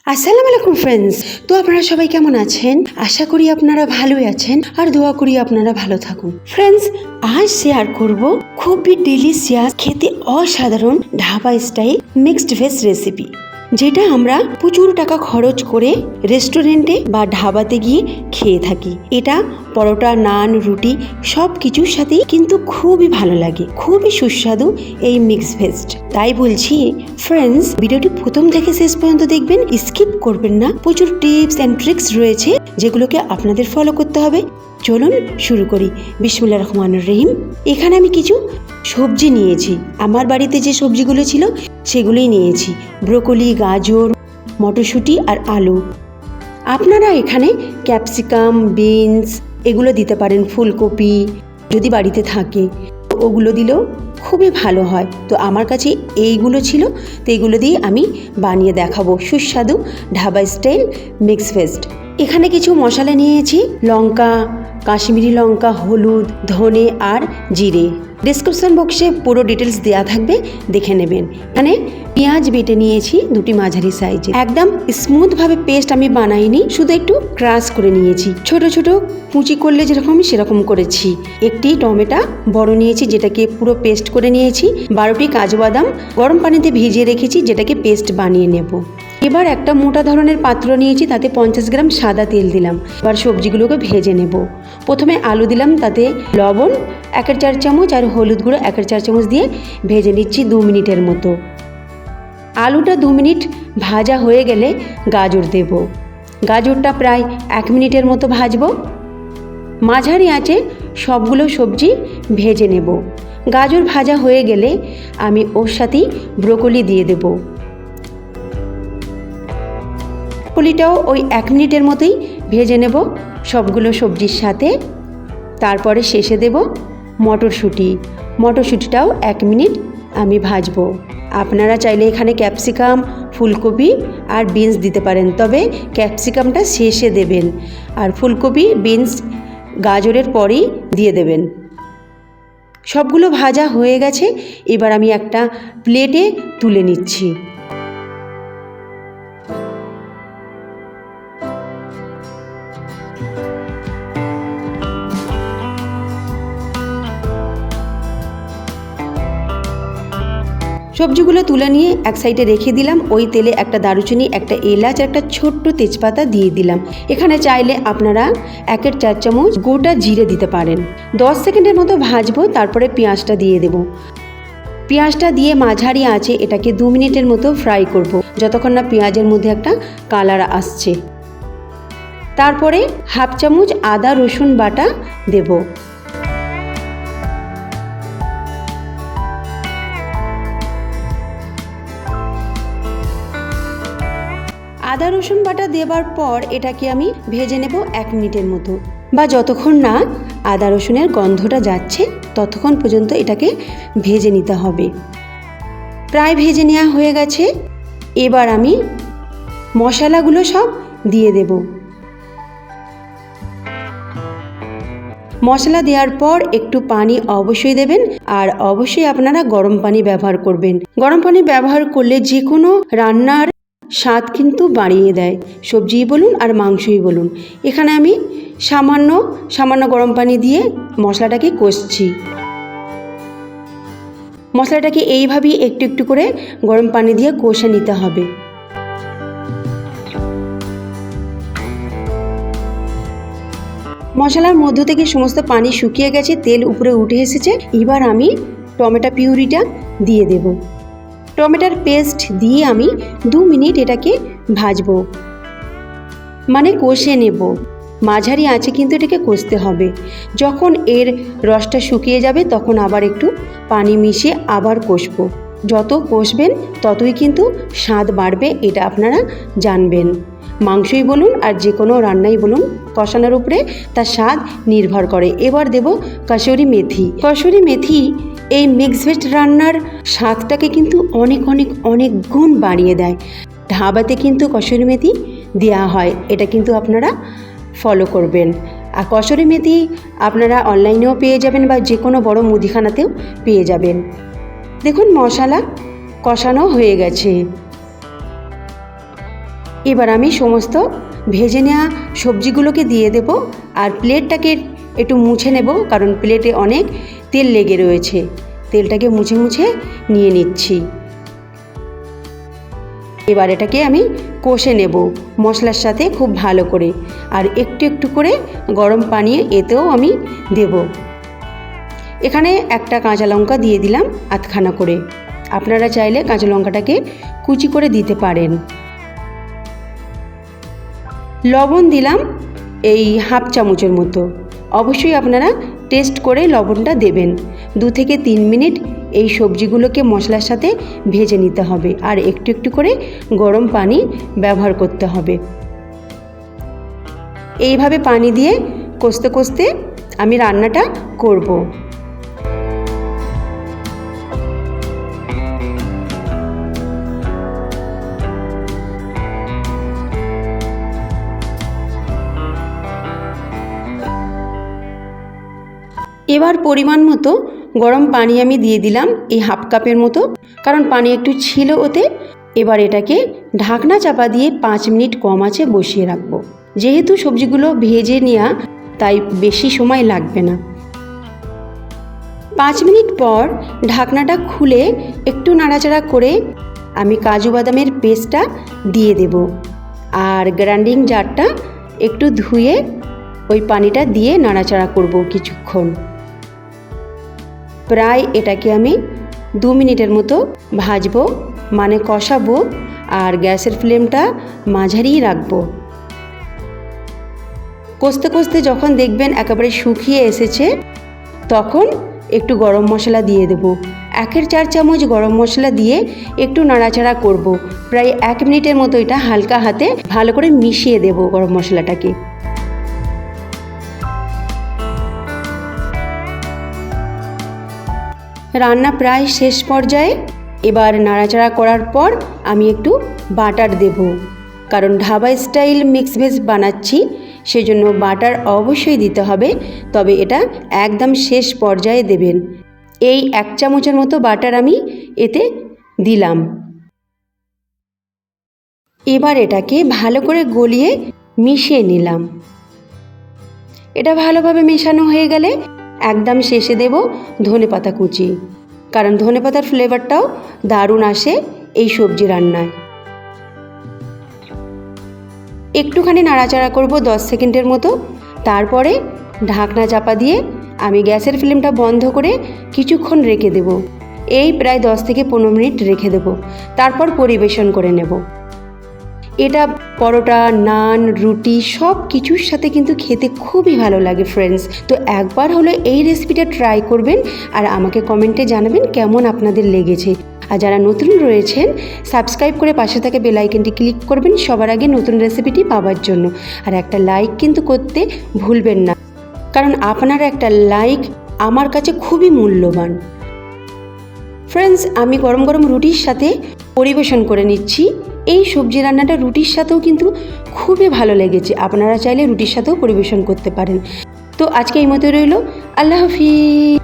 আসসালামু আলাইকুম ফ্রেন্ডস। তো আপনারা সবাই কেমন আছেন? আশা করি আপনারা ভালোই আছেন আর দোয়া করি আপনারা ভালো থাকুন। ফ্রেন্ডস, আজ শেয়ার করব খুবই ডিলিশিয়াস, খেতে অসাধারণ dhaba style mixed veg recipe, যেটা আমরা প্রচুর টাকা খরচ করে রেস্টুরেন্টে বা ধাবাতে গিয়ে খেয়ে থাকি। এটা পরোটা, নান, রুটি সব কিছুর সাথেই কিন্তু খুবই ভালো লাগে, খুবই সুস্বাদু এই মিক্স ভেজ। তাই বলছি ফ্রেন্ডস, ভিডিওটি প্রথম থেকে শেষ পর্যন্ত দেখবেন, স্কিপ করবেন না। প্রচুর টিপস অ্যান্ড ট্রিক্স রয়েছে যেগুলোকে আপনাদের ফলো করতে হবে। চলুন শুরু করি। বিসমিল্লাহির রহমানির রহিম। এখানে আমি কিছু সবজি নিয়েছি। আমার বাড়িতে যে সবজিগুলো ছিল সেগুলোই নিয়েছি। ব্রোকলি, গাজর, মটরশুঁটি আর আলু। আপনারা এখানে ক্যাপসিকাম, বিনস এগুলো দিতে পারেন, ফুলকপি যদি বাড়িতে থাকে ওগুলো দিলেও খুবই ভালো হয়। তো আমার কাছে এইগুলো ছিল, তো এইগুলো দিয়ে আমি বানিয়ে দেখাবো সুস্বাদু ধাবা স্টাইল মিক্স ভেজ। এখানে কিছু মশলা নিয়েছি, লঙ্কা, কাশ্মীরি লঙ্কা, হলুদ, ধনে আর জিরে। ডিসক্রিপশন বক্সে পুরো ডিটেলস দেওয়া থাকবে, দেখে নেবেন। এখানে পেঁয়াজ বেটে নিয়েছি দুটি মাঝারি সাইজে। একদম স্মুথভাবে পেস্ট আমি বানাইনি, শুধু একটু ক্রাশ করে নিয়েছি। ছোট ছোট কুচি করলে যেরকম সেরকম করেছি। একটি টমেটো বড় নিয়েছি, যেটাকে পুরো পেস্ট করে নিয়েছি। 12টি কাজু বাদাম গরম পানিতে ভিজিয়ে রেখেছি, যেটাকে পেস্ট বানিয়ে নেব। এবার একটা মোটা ধরনের পাত্র নিয়েছি, তাতে 50 গ্রাম সাদা তেল দিলাম। এবার সবজিগুলোকে ভেজে নেব। প্রথমে আলু দিলাম, তাতে লবণ 1/4 চামচ আর হলুদ গুঁড়ো 1/4 চামচ দিয়ে ভেজে নিচ্ছি 2 মিনিটের মতো। আলুটা 2 মিনিট ভাজা হয়ে গেলে গাজর দেব। গাজরটা প্রায় 1 মিনিটের মতো ভাজবো। মাঝারি আঁচে সবগুলো সবজি ভেজে নেব। গাজর ভাজা হয়ে গেলে আমি ওর সাথেই ব্রোকলি দিয়ে দেব। ব্রোকলিটাও ওই 1 মিনিটের মতোই ভেজে নেব সবগুলো সবজির সাথে। তারপরে শেষে দেব মটরশুঁটি। মটরশুঁটিটাও 1 মিনিট আমি ভাজবো। আপনারা চাইলে এখানে ক্যাপসিকাম, ফুলকপি আর বিনস দিতে পারেন, তবে ক্যাপসিকামটা শেষে দেবেন আর ফুলকপি, বিনস গাজরের পরেই দিয়ে দেবেন। সবগুলো ভাজা হয়ে গেছে, এবার আমি একটা প্লেটে তুলে নিচ্ছি। সবজিগুলো তুলে নিয়ে এক সাইডে রেখে দিলাম। ওই তেলে একটা দারুচিনি, একটা এলাচ, একটা ছোট্ট তেজপাতা দিয়ে দিলাম। এখানে চাইলে আপনারা 1/4 চামচ গোটা জিরে দিতে পারেন। 10 সেকেন্ডের মতো ভাজবো, তারপরে পেঁয়াজটা দিয়ে দেব। পেঁয়াজটা দিয়ে মাঝারি আঁচে এটাকে 2 মিনিটের মতো ফ্রাই করব, যতক্ষণ না পেঁয়াজের মধ্যে একটা কালার আসছে। তারপরে 1/2 চামচ আদা রসুন বাটা দেব। আদা রসুন বাটা দেওয়ার পর এটাকে আমি ভেজে নেব 1 মিনিটের মতো, বা যতক্ষণ না আদা রসুনের গন্ধটা যাচ্ছে ততক্ষণ পর্যন্ত এটাকে ভেজে নিতে হবে। প্রায় ভেজে নেওয়া হয়ে গেছে। এবার আমি মশলাগুলো সব দিয়ে দেব। মশলা দেওয়ার পর একটু পানি অবশ্যই দেবেন, আর অবশ্যই আপনারা গরম পানি ব্যবহার করবেন। গরম পানি ব্যবহার করলে যে কোনো রান্নার স্বাদ কিন্তু বাড়িয়ে দেয়, সবজিই বলুন আর মাংসই বলুন। এখানে আমি সামান্য গরম পানি দিয়ে মশলাটাকে কষছি। মশলাটাকে এইভাবেই একটু একটু করে গরম পানি দিয়ে কষে নিতে হবে। মশলার মধ্য থেকে সমস্ত পানি শুকিয়ে গেছে, তেল উপরে উঠে এসেছে। এবার আমি টমেটো পিউরিটা দিয়ে দেব। টমেটোর পেস্ট দিয়ে আমি 2 মিনিট এটাকে ভাজবো, মানে কষে নেব। মাঝারি আঁচে কিন্তু এটাকে কষতে হবে। যখন এর রসটা শুকিয়ে যাবে তখন আবার একটু পানি মিশিয়ে আবার কষবো। যত কষবেন ততই কিন্তু স্বাদ বাড়বে, এটা আপনারা জানবেন। মাংসই বলুন আর যে কোনো রান্নাই বলুন, কষানোর উপরে তার স্বাদ নির্ভর করে। এবার দেব কসুরি মেথি। কসুরি মেথি এই মিক্স ভেজ রান্নার স্বাদটাকে কিন্তু অনেক অনেক অনেক গুণ বাড়িয়ে দেয়। ধাবাতে কিন্তু কসুরি মেথি দেওয়া হয়, এটা কিন্তু আপনারা ফলো করবেন। আর কসুরি মেথি আপনারা অনলাইনেও পেয়ে যাবেন বা যে কোনো বড় মুদিখানাতেও পেয়ে যাবেন। দেখুন মশলা কষানো হয়ে গেছে। এবার আমি সমস্ত ভেজে নেওয়া সবজিগুলোকে দিয়ে দেব আর প্লেটটাকে একটু মুছে নেব, কারণ প্লেটে অনেক তেল লেগে রয়েছে। তেলটাকে মুছে মুছে নিয়ে নিচ্ছি। এবার এটাকে আমি কষে নেব মশলার সাথে খুব ভালো করে, আর একটু একটু করে গরম পানি এতেও আমি দেব। এখানে একটা কাঁচা লঙ্কা দিয়ে দিলাম আধখানা করে, আপনারা চাইলে কাঁচা লঙ্কাটাকে কুচি করে দিতে পারেন। লবণ দিলাম এই হাফ চামচের মতো, অবশ্যই আপনারা টেস্ট করে লবণটা দেবেন। 2 থেকে 3 মিনিট এই সবজিগুলোকে মশলার সাথে ভেজে নিতে হবে, আর একটু একটু করে গরম পানি ব্যবহার করতে হবে। এইভাবে পানি দিয়ে কষতে কষতে আমি রান্নাটা করব। এবার পরিমাণ মতো গরম পানি আমি দিয়ে দিলাম এই হাফ কাপের মতো, কারণ পানি একটু ছিল ওতে। এবার এটাকে ঢাকনা চাপা দিয়ে 5 মিনিট কম আঁচে বসিয়ে রাখবো। যেহেতু সবজিগুলো ভেজে নেওয়া, তাই বেশি সময় লাগবে না। 5 মিনিট পর ঢাকনাটা খুলে একটু নাড়াচাড়া করে আমি কাজু বাদামের পেস্টটা দিয়ে দেব, আর গ্রাইন্ডিং জারটা একটু ধুয়ে ওই পানিটা দিয়ে নাড়াচাড়া করব কিছুক্ষণ। প্রায় এটাকে আমি 2 মিনিটের মতো ভাজবো, মানে কষাবো, আর গ্যাসের ফ্লেমটা মাঝারিই রাখবো। কষতে কষতে যখন দেখবেন একেবারে শুকিয়ে এসেছে, তখন একটু গরম মশলা দিয়ে দেব। 1/4 চামচ গরম মশলা দিয়ে একটু নাড়াচাড়া করব। প্রায় 1 মিনিটের মতো এটা হালকা হাতে ভালো করে মিশিয়ে দেব গরম মশলাটাকে। রান্না প্রায় শেষ পর্যায়ে। এবার নাড়াচাড়া করার পর আমি একটু বাটার দেব, কারণ ধাবা স্টাইল মিক্স ভেজ বানাচ্ছি, সেজন্য বাটার অবশ্যই দিতে হবে। তবে এটা একদম শেষ পর্যায়ে দেবেন। এই 1 চামচের মতো বাটার আমি এতে দিলাম। এবার এটাকে ভালো করে গলিয়ে মিশিয়ে নিলাম। এটা ভালোভাবে মেশানো হয়ে গেলে একদম শেষে দেব ধনেপাতা কুচি, কারণ ধনেপাতার ফ্লেভারটাও দারুণ আসে এই সবজি রান্নায়। একটুখানি নাড়াচাড়া করব 10 সেকেন্ডের মতো, তারপরে ঢাকনা চাপা দিয়ে আমি গ্যাসের ফ্লেমটা বন্ধ করে কিছুক্ষণ রেখে দেব। এই প্রায় 10 থেকে 15 মিনিট রেখে দেব, তারপর পরিবেশন করে নেব। এটা পরোটা, নান, রুটি সব কিছুর সাথে কিন্তু খেতে খুবই ভালো লাগে ফ্রেন্ডস। তো একবার হলো এই রেসিপিটা ট্রাই করবেন, আর আমাকে কমেন্টে জানাবেন কেমন আপনাদের লেগেছে। আর যারা নতুন রয়েছেন, সাবস্ক্রাইব করে পাশে থাকা বেল আইকনটি ক্লিক করবেন সবার আগে নতুন রেসিপিটি পাওয়ার জন্য। আর একটা লাইক কিন্তু করতে ভুলবেন না, কারণ আপনার একটা লাইক আমার কাছে খুবই মূল্যবান। ফ্রেন্ডস, আমি গরম গরম রুটির সাথে পরিবেশন করে নিচ্ছি। এই সবজি রান্নাটা রুটির সাথেও কিন্তু খুবই ভালো লেগেছে। আপনারা চাইলে রুটির সাথেও পরিবেশন করতে পারেন। তো আজকে এই মতো রইল। আল্লাহ হাফিজ।